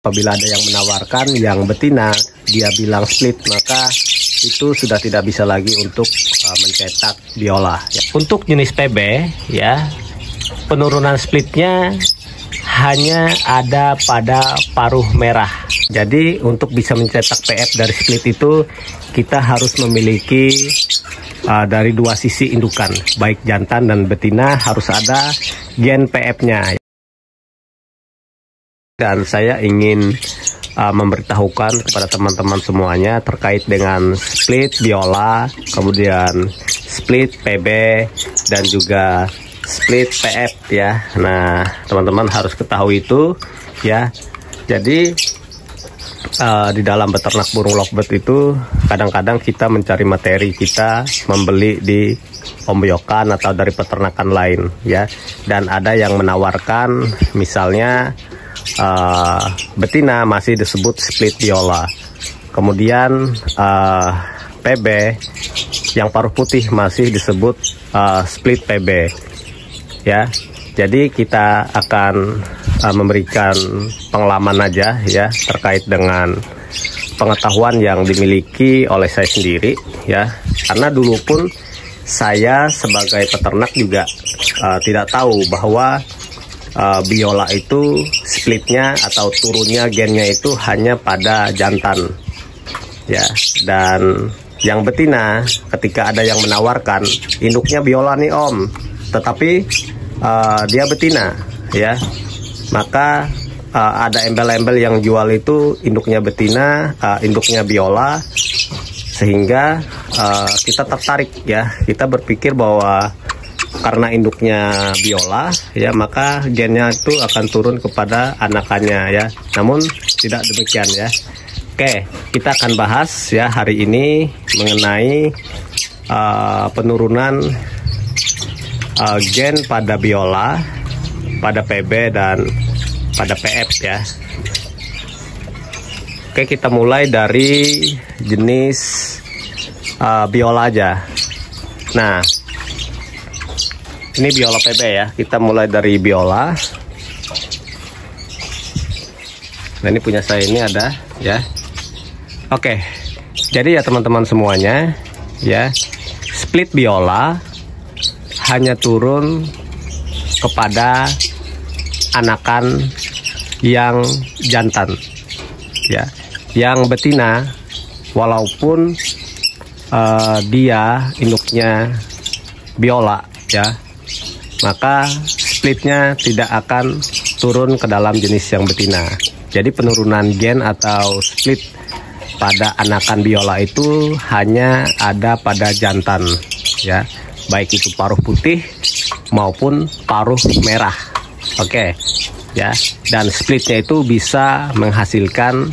Apabila ada yang menawarkan yang betina, dia bilang split, maka itu sudah tidak bisa lagi untuk mencetak biola. Ya. Untuk jenis PB, ya, penurunan splitnya hanya ada pada paruh merah. Jadi untuk bisa mencetak PF dari split itu, kita harus memiliki dari dua sisi indukan, baik jantan dan betina harus ada gen PF-nya. Dan saya ingin memberitahukan kepada teman-teman semuanya terkait dengan split biola, kemudian split PB, dan juga split PF ya. Nah, teman-teman harus ketahui itu ya. Jadi di dalam beternak burung lovebird itu kadang-kadang kita mencari materi, kita membeli di pembiyokan atau dari peternakan lain ya. Dan ada yang menawarkan misalnya betina masih disebut split biola, kemudian PB yang paruh putih masih disebut split PB ya. Jadi kita akan memberikan pengalaman aja ya terkait dengan pengetahuan yang dimiliki oleh saya sendiri ya, karena dulu pun saya sebagai peternak juga tidak tahu bahwa biola itu splitnya atau turunnya gennya itu hanya pada jantan ya. Dan yang betina ketika ada yang menawarkan induknya biola nih om, tetapi dia betina ya, maka ada embel-embel yang jual itu induknya betina, induknya biola, sehingga kita tertarik ya, kita berpikir bahwa karena induknya biola ya, maka gennya itu akan turun kepada anakannya ya. Namun tidak demikian ya. Oke, kita akan bahas ya hari ini mengenai penurunan gen pada biola, pada PB dan pada PF ya. Oke, kita mulai dari jenis biola aja. Nah, ini biola PB ya, kita mulai dari biola. Nah, ini punya saya ini ada ya. Oke, jadi ya teman-teman semuanya ya, split biola hanya turun kepada anakan yang jantan ya. Yang betina walaupun dia induknya biola ya, maka splitnya tidak akan turun ke dalam jenis yang betina. Jadi penurunan gen atau split pada anakan biola itu hanya ada pada jantan ya, baik itu paruh putih maupun paruh merah. Oke ya, dan splitnya itu bisa menghasilkan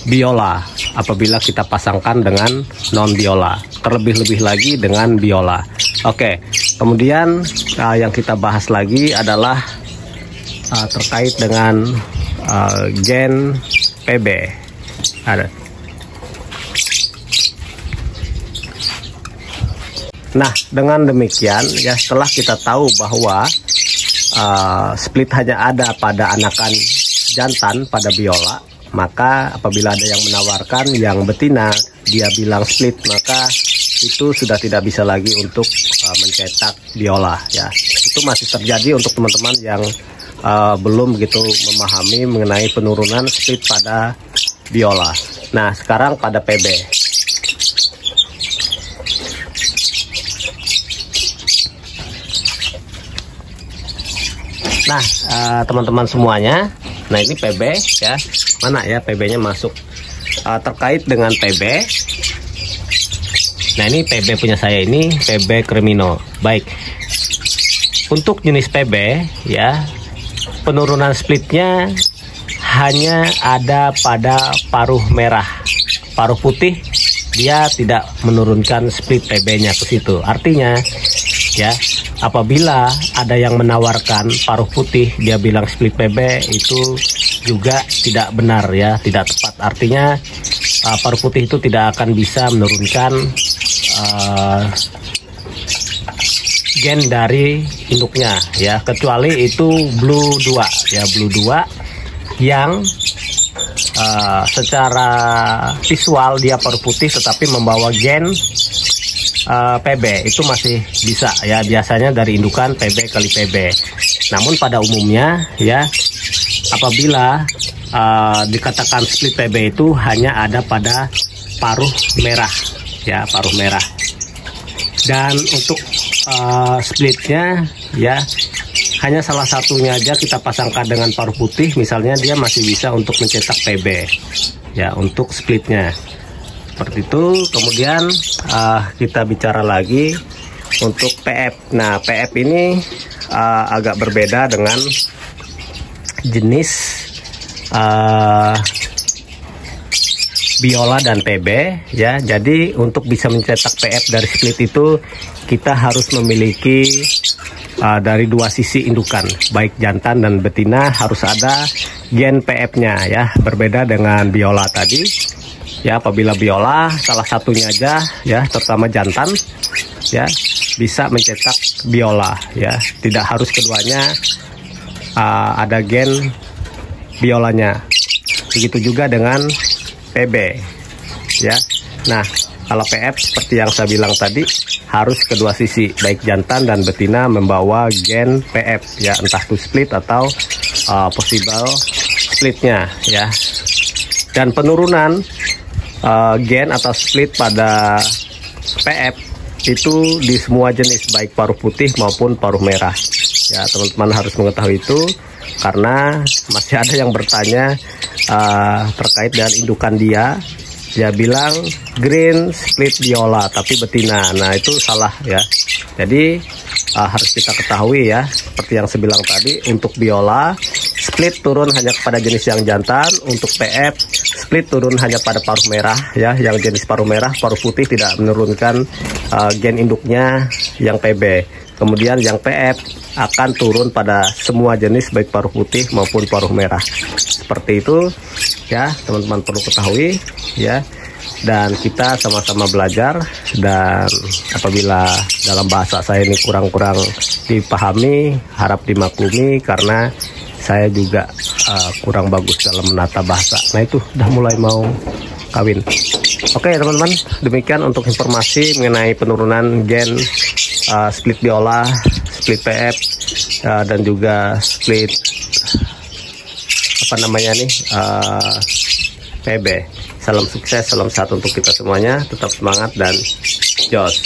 biola apabila kita pasangkan dengan non biola, terlebih-lebih lagi dengan biola. Oke, kemudian yang kita bahas lagi adalah terkait dengan gen PB. Ada. Nah, dengan demikian ya, setelah kita tahu bahwa split hanya ada pada anakan jantan pada biola, maka apabila ada yang menawarkan yang betina, dia bilang split, maka itu sudah tidak bisa lagi untuk mencetak biola ya. Itu masih terjadi untuk teman-teman yang belum begitu memahami mengenai penurunan split pada biola. Nah, sekarang pada PB. Nah, teman-teman semuanya, nah ini PB ya, mana ya PB-nya masuk terkait dengan PB. Nah, ini PB punya saya, ini PB Cremino. Baik, untuk jenis PB ya, penurunan splitnya hanya ada pada paruh merah, paruh putih dia tidak menurunkan split PB-nya ke situ. Artinya ya, apabila ada yang menawarkan paruh putih dia bilang split PB, itu juga tidak benar ya, tidak tepat. Artinya paruh putih itu tidak akan bisa menurunkan gen dari induknya ya, kecuali itu blue 2 ya, blue 2 yang secara visual dia paruh putih tetapi membawa gen PB itu masih bisa ya, biasanya dari indukan PB kali PB. Namun pada umumnya ya, apabila dikatakan split PB itu hanya ada pada paruh merah ya, paruh merah. Dan untuk splitnya ya, hanya salah satunya aja kita pasangkan dengan paruh putih, misalnya dia masih bisa untuk mencetak PB ya, untuk splitnya seperti itu. Kemudian kita bicara lagi untuk PF. Nah, PF ini agak berbeda dengan jenis biola dan PB ya. Jadi untuk bisa mencetak PF dari split itu kita harus memiliki dari dua sisi indukan, baik jantan dan betina harus ada gen PF-nya ya. Berbeda dengan biola tadi ya, apabila biola salah satunya aja ya, terutama jantan ya, bisa mencetak biola ya, tidak harus keduanya ada gen biolanya. Begitu juga dengan PB ya. Nah, kalau PF seperti yang saya bilang tadi harus kedua sisi, baik jantan dan betina membawa gen PF ya, entah itu split atau possible splitnya ya. Dan penurunan gen atau split pada PF itu di semua jenis, baik paruh putih maupun paruh merah ya. Teman-teman harus mengetahui itu karena masih ada yang bertanya terkait dengan indukan dia bilang green split biola tapi betina. Nah, itu salah ya. Jadi harus kita ketahui ya, seperti yang saya bilang tadi, untuk biola split turun hanya kepada jenis yang jantan, untuk PF split turun hanya pada paruh merah ya, yang jenis paruh merah. Paruh putih tidak menurunkan gen induknya yang PB. Kemudian yang PF akan turun pada semua jenis, baik paruh putih maupun paruh merah. Seperti itu ya, teman-teman perlu ketahui ya. Dan kita sama-sama belajar, dan apabila dalam bahasa saya ini kurang-kurang dipahami, harap dimaklumi karena saya juga kurang bagus dalam menata bahasa. Nah, itu udah mulai mau kawin. Oke teman-teman, demikian untuk informasi mengenai penurunan gen split biola, split PF, dan juga split apa namanya nih, PB. Salam sukses, salam sehat untuk kita semuanya. Tetap semangat dan jos.